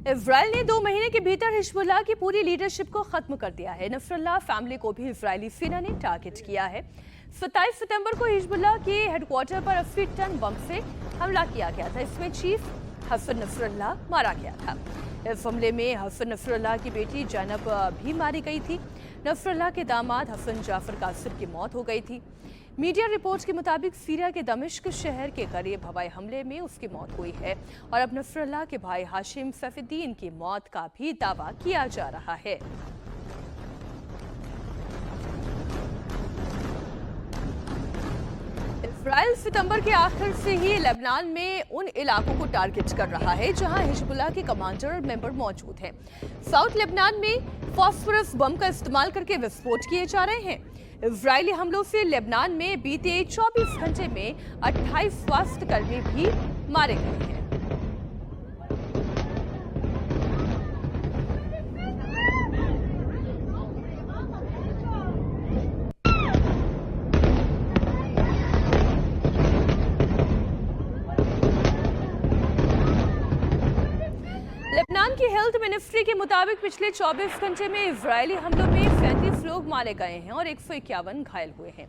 Israel ने 2 महीने के भीतर हिजबुल्लाह की पूरी लीडरशिप को खत्म कर दिया है। नसरुल्लाह फैमिली को भी इजरायली सेना ने टारगेट किया है। 27 सितंबर को हिजबुल्लाह के हेडक्वार्टर पर 80 टन बम से हमला किया गया था। इसमें चीफ हसन नसरुल्लाह मारा गया था। इस हमले में हसन नसरुल्लाह की बेटी जैनब भी मारी गई थी। नसरुल्लाह के दामाद हसन जाफर कासिम की मौत हो गई थी। मीडिया रिपोर्ट्स के मुताबिक सीरिया के दमिश्क शहर के करीब हवाई हमले में उसकी मौत हुई है और अब नसरुल्लाह के भाई हाशिम सैफुद्दीन की मौत का भी दावा किया जा रहा है। इजराइल सितंबर के आखिर से ही लेबनान में उन इलाकों को टारगेट कर रहा है जहां हिजबुल्लाह के कमांडर और मेंबर मौजूद हैं। साउथ लेबनान में फास्फोरस बम का इस्तेमाल करके विस्फोट किए जा रहे हैं। इजरायली हमलों से लेबनान में बीते 24 घंटे में 28 स्वास्थ्यकर्मी भी मारे गए हैं। लेबनान की हेल्थ मिनिस्ट्री के मुताबिक पिछले 24 घंटे में इजरायली हमलों में 37 लोग मारे गए हैं और 151 घायल हुए हैं।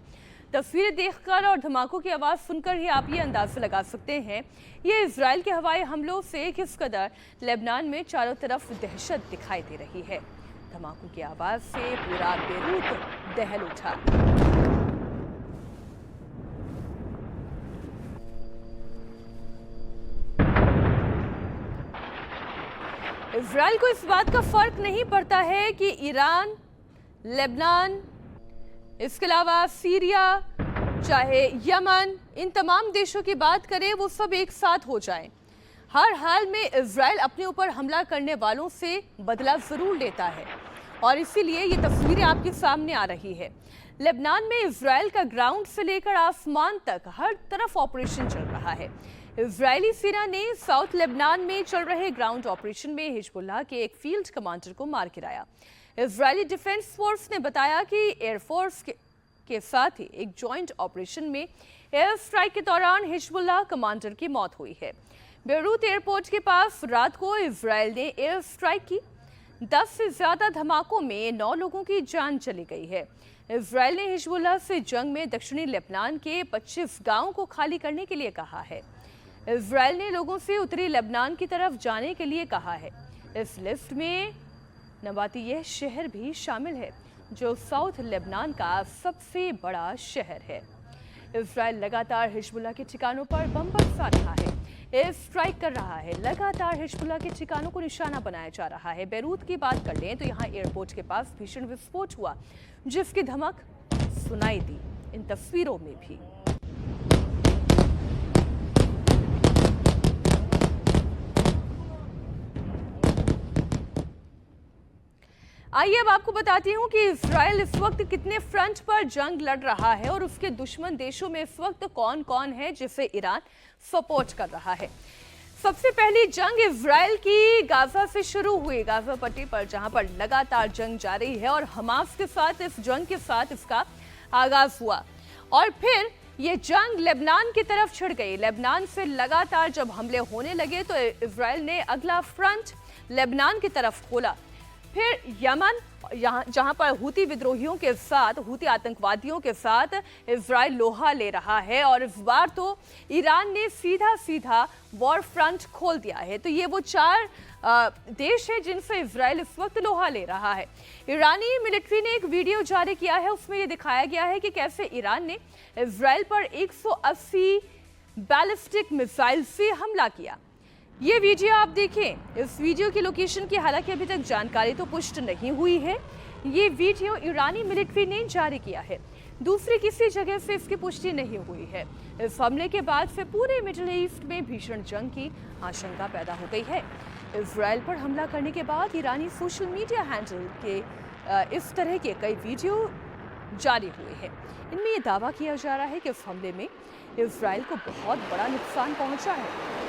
तस्वीरें देखकर और धमाकों की आवाज सुनकर ही आप ये अंदाजा लगा सकते हैं ये इजरायल के हवाई हमलों से किस कदर लेबनान में चारों तरफ दहशत दिखाई दे रही है। धमाकों की आवाज से पूरा बेरूत दहल उठा। इजरायल को इस बात का फर्क नहीं पड़ता है कि ईरान, लेबनान, इसके अलावा सीरिया, चाहे यमन, इन तमाम देशों की बात करें वो सब एक साथ हो जाएं। हर हाल में इजरायल अपने ऊपर हमला करने वालों से बदला जरूर लेता है और इसीलिए ये तस्वीरें आपके सामने आ रही है। लेबनान में इजरायल का ग्राउंड से लेकर आसमान तक हर तरफ ऑपरेशन चल रहा है। इजरायली सेना ने साउथ लेबनान में चल रहे ग्राउंड ऑपरेशन में हिजबुल्लाह के एक फील्ड कमांडर को मार गिराया। इजरायली डिफेंस फोर्स ने बताया कि एयरफोर्स के साथ ही एक जॉइंट ऑपरेशन में एयर स्ट्राइक के दौरान हिजबुल्लाह कमांडर की मौत हुई है। बेरूत एयरपोर्ट के पास रात को इजरायल ने एयर स्ट्राइक की। 10 से ज्यादा धमाकों में 9 लोगों की जान चली गई है। इजरायल ने हिजबुल्लाह से जंग में दक्षिणी लेबनान के 25 गांवों को खाली करने के लिए कहा है। इजरायल ने लोगों से उत्तरी लेबनान की तरफ जाने के लिए कहा है। इस लिस्ट में नबातियह शहर भी शामिल है जो साउथ लेबनान का सबसे बड़ा शहर है। इजरायल लगातार हिजबुल्लाह के ठिकानों पर बम बरसा रहा है, एयर स्ट्राइक कर रहा है। लगातार हिजबुल्लाह के ठिकानों को निशाना बनाया जा रहा है। बेरूत की बात कर लें तो यहाँ एयरपोर्ट के पास भीषण विस्फोट हुआ जिसकी धमक सुनाई दी इन तस्वीरों में भी। आइए अब आपको बताती हूँ कि इजराइल इस वक्त कितने फ्रंट पर जंग लड़ रहा है और उसके दुश्मन देशों में इस वक्त कौन कौन है जिसे ईरान सपोर्ट कर रहा है। सबसे पहली जंग इजराइल की गाजा से शुरू हुई, गाजा पट्टी पर जहां पर लगातार जंग जारी है और हमास के साथ इस जंग के साथ इसका आगाज हुआ और फिर ये जंग लेबनान की तरफ छिड़ गई। लेबनान से लगातार जब हमले होने लगे तो इजराइल ने अगला फ्रंट लेबनान की तरफ खोला। फिर यमन, जहां पर हुती विद्रोहियों के साथ, हुती आतंकवादियों के साथ इजराइल लोहा ले रहा है और इस बार तो ईरान ने सीधा सीधा वॉर फ्रंट खोल दिया है। तो ये वो 4 देश है जिनसे इजराइल इस वक्त लोहा ले रहा है। ईरानी मिलिट्री ने एक वीडियो जारी किया है, उसमें ये दिखाया गया है कि कैसे ईरान ने इजराइल पर 180 बैलिस्टिक मिसाइल से हमला किया। ये वीडियो आप देखें। इस वीडियो की लोकेशन की हालांकि अभी तक जानकारी तो पुष्ट नहीं हुई है। ये वीडियो ईरानी मिलिट्री ने जारी किया है, दूसरी किसी जगह से इसकी पुष्टि नहीं हुई है। इस हमले के बाद से पूरे मिडिल ईस्ट में भीषण जंग की आशंका पैदा हो गई है। इजराइल पर हमला करने के बाद ईरानी सोशल मीडिया हैंडल के इस तरह के कई वीडियो जारी हुए हैं। इनमें यह दावा किया जा रहा है कि इस हमले में इजराइल को बहुत बड़ा नुकसान पहुंचा है।